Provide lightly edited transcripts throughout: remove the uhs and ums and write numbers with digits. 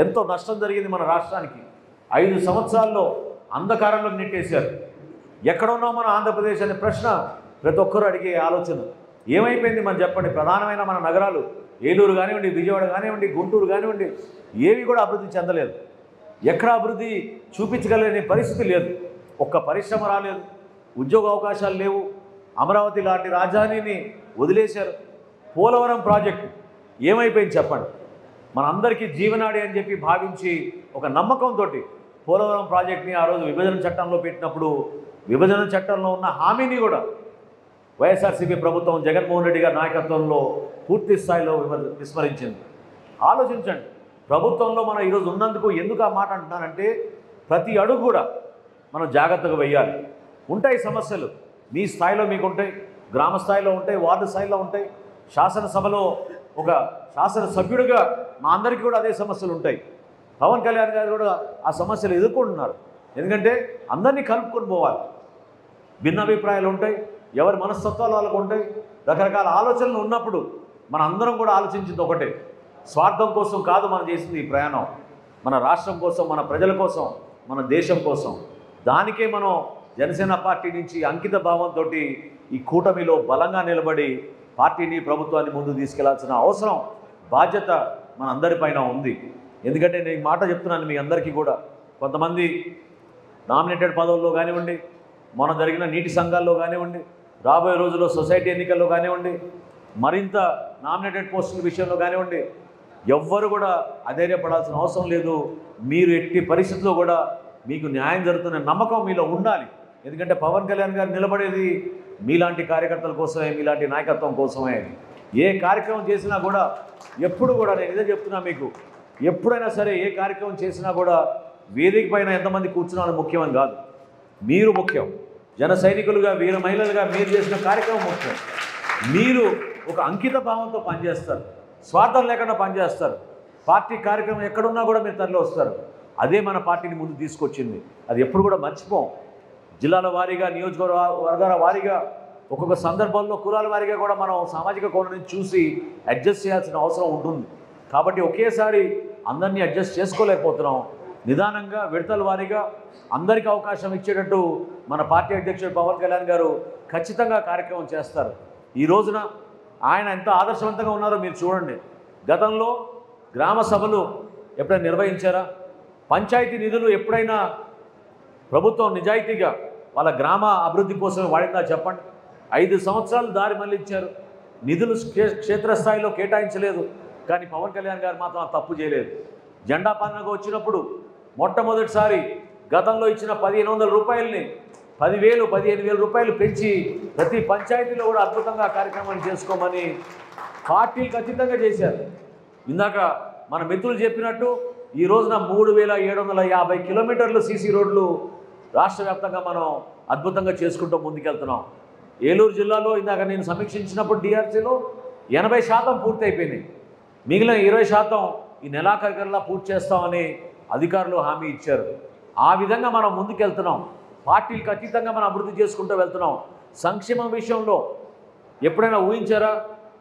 ఎంతో నష్టం జరిగింది మన రాష్ట్రానికి. 5 సంవత్సరాల్లో అంధకారంలో నెట్టేశారు. ఎక్కడ ఉన్నాం మన ఆంధ్రప్రదేశ్ అనే ప్రశ్న ప్రతి ఒక్కరూ అడిగే ఆలోచన. ఏమైపోయింది మనం చెప్పండి? ప్రధానమైన మన నగరాలు ఏలూరు కానివ్వండి, విజయవాడ కానివ్వండి, గుంటూరు కానివ్వండి, ఏవి కూడా అభివృద్ధి చెందలేదు. ఎక్కడ అభివృద్ధి చూపించగలిగే పరిస్థితి లేదు. ఒక్క పరిశ్రమ రాలేదు, ఉద్యోగ అవకాశాలు లేవు. అమరావతి లాంటి రాజధానిని వదిలేశారు. పోలవరం ప్రాజెక్టు ఏమైపోయింది చెప్పండి? మనందరికీ జీవనాడి అని చెప్పి భావించి ఒక నమ్మకంతో పోలవరం ప్రాజెక్ట్ని ఆ రోజు విభజన చట్టంలో పెట్టినప్పుడు విభజన చట్టంలో ఉన్న హామీని కూడా వైఎస్ఆర్సీపీ ప్రభుత్వం జగన్మోహన్ రెడ్డి గారి నాయకత్వంలో పూర్తి స్థాయిలో విస్మరించింది. ఆలోచించండి, ప్రభుత్వంలో మనం ఈరోజు ఉన్నందుకు ఎందుకు ఆ మాట అంటున్నానంటే ప్రతి అడుగు కూడా మనం జాగ్రత్తగా వేయాలి. ఉంటాయి సమస్యలు, మీ స్థాయిలో మీకు ఉంటాయి, గ్రామ స్థాయిలో ఉంటాయి, వార్డు స్థాయిలో ఉంటాయి. శాసనసభలో ఒక శాసనసభ్యుడిగా మా అందరికీ కూడా అదే సమస్యలు ఉంటాయి. పవన్ కళ్యాణ్ గారు కూడా ఆ సమస్యలు ఎదుర్కొంటున్నారు. ఎందుకంటే అందరినీ కలుపుకొని పోవాలి. భిన్నాభిప్రాయాలు ఉంటాయి, ఎవరి మనస్తత్వాలు వాళ్ళకు ఉంటాయి, రకరకాల ఆలోచనలు ఉన్నప్పుడు మన అందరం కూడా ఆలోచించింది ఒకటే, స్వార్థం కోసం కాదు మనం చేసింది ఈ ప్రయాణం, మన రాష్ట్రం కోసం, మన ప్రజల కోసం, మన దేశం కోసం. దానికే మనం జనసేన పార్టీ నుంచి అంకిత భావంతో ఈ కూటమిలో బలంగా నిలబడి పార్టీని, ప్రభుత్వాన్ని ముందు తీసుకెళ్లాల్సిన అవసరం, బాధ్యత మన అందరిపైన ఉంది. ఎందుకంటే నేను ఈ మాట చెప్తున్నాను మీ అందరికీ కూడా. కొంతమంది నామినేటెడ్ పదవుల్లో కానివ్వండి, మొన్న జరిగిన నీటి సంఘాల్లో కానివ్వండి, రాబోయే రోజుల్లో సొసైటీ ఎన్నికల్లో కానివ్వండి, మరింత నామినేటెడ్ పోస్టుల విషయంలో కానివ్వండి, ఎవ్వరు కూడా అధైర్యపడాల్సిన అవసరం లేదు. మీరు ఎట్టి పరిస్థితుల్లో కూడా మీకు న్యాయం జరుగుతున్న నమ్మకం మీలో ఉండాలి. ఎందుకంటే పవన్ కళ్యాణ్ గారు నిలబడేది మీలాంటి కార్యకర్తల కోసమే, మీలాంటి నాయకత్వం కోసమే. ఏ కార్యక్రమం చేసినా కూడా ఎప్పుడు కూడా నేను ఇదే చెప్తున్నా మీకు, ఎప్పుడైనా సరే ఏ కార్యక్రమం చేసినా కూడా వేదిక పైన ఎంతమంది కూర్చున్నారో ముఖ్యమని కాదు, మీరు ముఖ్యం. జన సైనికులుగా, వీర మహిళలుగా మీరు చేసిన కార్యక్రమం ముఖ్యం. మీరు ఒక అంకిత భావంతో పనిచేస్తారు, స్వార్థం లేకుండా పనిచేస్తారు. పార్టీ కార్యక్రమం ఎక్కడున్నా కూడా మీరు తరలి వస్తారు. అదే మన పార్టీని ముందు తీసుకొచ్చింది. అది ఎప్పుడు కూడా మర్చిపోం. జిల్లాల వారీగా, నియోజకవర్గాల వారీగా, ఒక్కొక్క సందర్భంలో కులాల వారీగా కూడా మనం సామాజిక కోణం నుంచి చూసి అడ్జస్ట్ చేయాల్సిన అవసరం ఉంటుంది. కాబట్టి ఒకేసారి అందరినీ అడ్జస్ట్ చేసుకోలేకపోతున్నాం. నిదానంగా, విడతల వారీగా అందరికీ అవకాశం ఇచ్చేటట్టు మన పార్టీ అధ్యక్షుడు పవన్ కళ్యాణ్ గారు ఖచ్చితంగా కార్యక్రమం చేస్తారు. ఈ రోజున ఆయన ఎంత ఆదర్శవంతంగా ఉన్నారో మీరు చూడండి. గతంలో గ్రామ సభలు ఎప్పుడైనా నిర్వహించారా? పంచాయతీ నిధులు ఎప్పుడైనా ప్రభుత్వం నిజాయితీగా వాళ్ళ గ్రామ అభివృద్ధి కోసమే వాడిందా చెప్పండి? 5 సంవత్సరాలు దారి మళ్ళించారు, నిధులు క్షేత్రస్థాయిలో కేటాయించలేదు. కానీ పవన్ కళ్యాణ్ గారు మాత్రం తప్పు చేయలేదు. జెండా పండుగ వచ్చినప్పుడు మొట్టమొదటిసారి గతంలో ఇచ్చిన 1500 రూపాయలని 10,000, 15,000 రూపాయలు పెంచి ప్రతి పంచాయతీలో కూడా అద్భుతంగా కార్యక్రమాన్ని చేసుకోమని పార్టీలకు అతీతంగా చేశారు. ఇందాక మన మిత్రులు చెప్పినట్టు ఈ రోజున 3,750 కిలోమీటర్లు సీసీ రోడ్లు రాష్ట్ర వ్యాప్తంగా మనం అద్భుతంగా చేసుకుంటూ ముందుకెళ్తున్నాం. ఏలూరు జిల్లాలో ఇందాక నేను సమీక్షించినప్పుడు డిఆర్సీలో 80% పూర్తి అయిపోయినాయి. మిగిలిన 20% ఈ నెలాఖరికల్లా పూర్తి చేస్తామని అధికారులు హామీ ఇచ్చారు. ఆ విధంగా మనం ముందుకెళ్తున్నాం. పార్టీలకు అతీతంగా మనం అభివృద్ధి చేసుకుంటూ వెళ్తున్నాం. సంక్షేమం విషయంలో ఎప్పుడైనా ఊహించారా?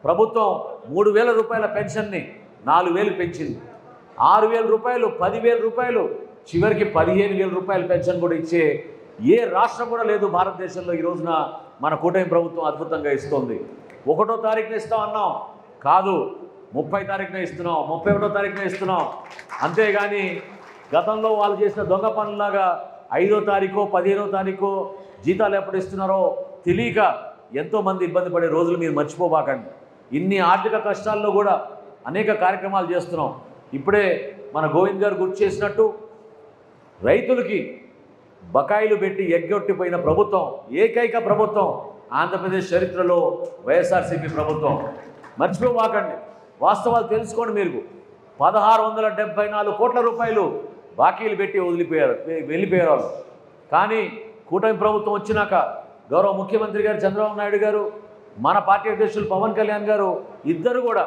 ప్రభుత్వం 3,000 రూపాయల పెన్షన్ని 4,000 పెంచింది. 6,000 రూపాయలు, 10,000 రూపాయలు, చివరికి 15,000 రూపాయల పెన్షన్ కూడా ఇచ్చే ఏ రాష్ట్రం కూడా లేదు భారతదేశంలో. ఈ రోజున మన కూటమి ప్రభుత్వం అద్భుతంగా ఇస్తుంది. 1వ తారీఖున ఇస్తామన్నాం, కాదు 30 తారీఖున ఇస్తున్నాం, 31వ తారీఖున ఇస్తున్నాం. అంతేగాని గతంలో వాళ్ళు చేసిన దొంగ పనులాగా 5వ తారీఖు, 15వ తారీఖు జీతాలు ఎప్పుడు ఇస్తున్నారో తెలియక ఎంతోమంది ఇబ్బంది పడే రోజులు మీరు మర్చిపోబాకండి. ఇన్ని ఆర్థిక కష్టాల్లో కూడా అనేక కార్యక్రమాలు చేస్తున్నాం. ఇప్పుడే మన గోవింద్ గారు గుర్తు చేసినట్టు రైతులకి బకాయిలు పెట్టి ఎగ్గొట్టిపోయిన ప్రభుత్వం, ఏకైక ప్రభుత్వం ఆంధ్రప్రదేశ్ చరిత్రలో వైఎస్ఆర్సీపీ ప్రభుత్వం. మర్చిపోబాకండి, వాస్తవాలు తెలుసుకోండి. మీరు 1,674 కోట్ల రూపాయలు బాకీలు పెట్టి వెళ్ళిపోయారు. కానీ కూటమి ప్రభుత్వం వచ్చినాక గౌరవ ముఖ్యమంత్రి గారు చంద్రబాబు నాయుడు గారు, మన పార్టీ అధ్యక్షులు పవన్ కళ్యాణ్ గారు ఇద్దరు కూడా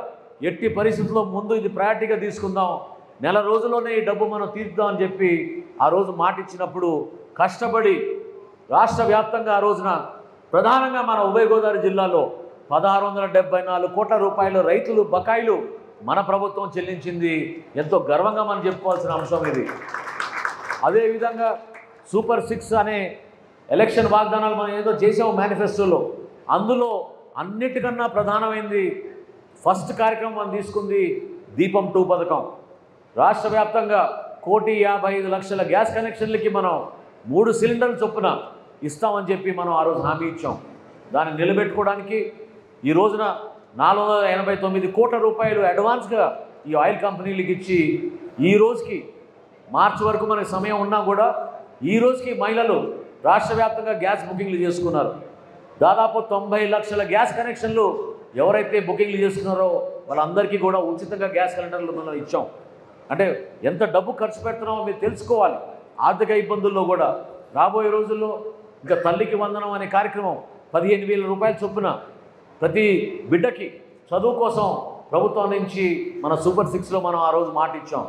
ఎట్టి పరిస్థితుల్లో ముందు ఇది ప్రయారిటీగా తీసుకుందాం, నెల రోజుల్లోనే ఈ డబ్బు మనం తీర్చుదాం అని చెప్పి ఆ రోజు మాట ఇచ్చినప్పుడు కష్టపడి రాష్ట్ర వ్యాప్తంగా ఆ రోజున ప్రధానంగా మన ఉభయ గోదావరి జిల్లాలో 1,674 కోట్ల రూపాయలు రైతులు బకాయిలు మన ప్రభుత్వం చెల్లించింది ఎంతో గర్వంగా మనం చెప్పుకోవాల్సిన అంశం ఇది. అదేవిధంగా సూపర్ 6 అనే ఎలక్షన్ వాగ్దానాలు మనం ఏదో చేసాము మేనిఫెస్టోలో, అందులో అన్నిటికన్నా ప్రధానమైనది ఫస్ట్ కార్యక్రమం మనం తీసుకుంది దీపం 2 పథకం. రాష్ట్ర వ్యాప్తంగా 1,55,00,000 గ్యాస్ కనెక్షన్లకి మనం 3 సిలిండర్లు చొప్పున ఇస్తామని చెప్పి మనం ఆ రోజు హామీ ఇచ్చాం. దాన్ని నిలబెట్టుకోవడానికి ఈ రోజున 489 కోట్ల రూపాయలు అడ్వాన్స్గా ఈ ఆయిల్ కంపెనీలకు ఇచ్చి, ఈ రోజుకి మార్చి వరకు మనకి సమయం ఉన్నా కూడా ఈ రోజుకి మహిళలు రాష్ట్ర వ్యాప్తంగా గ్యాస్ బుకింగ్లు చేసుకున్నారు. దాదాపు 90 లక్షల గ్యాస్ కనెక్షన్లు ఎవరైతే బుకింగ్లు చేసుకున్నారో వాళ్ళందరికీ కూడా ఉచితంగా గ్యాస్ సిలిండర్లు మనం ఇచ్చాం. అంటే ఎంత డబ్బు ఖర్చు పెడుతున్నామో మీరు తెలుసుకోవాలి. ఆర్థిక ఇబ్బందుల్లో కూడా రాబోయే రోజుల్లో ఇంకా తల్లికి వందనం అనే కార్యక్రమం 15,000 రూపాయల చొప్పున ప్రతి బిడ్డకి చదువు కోసం ప్రభుత్వం నుంచి మన సూపర్ 6లో మనం ఆ రోజు మాట ఇచ్చాం.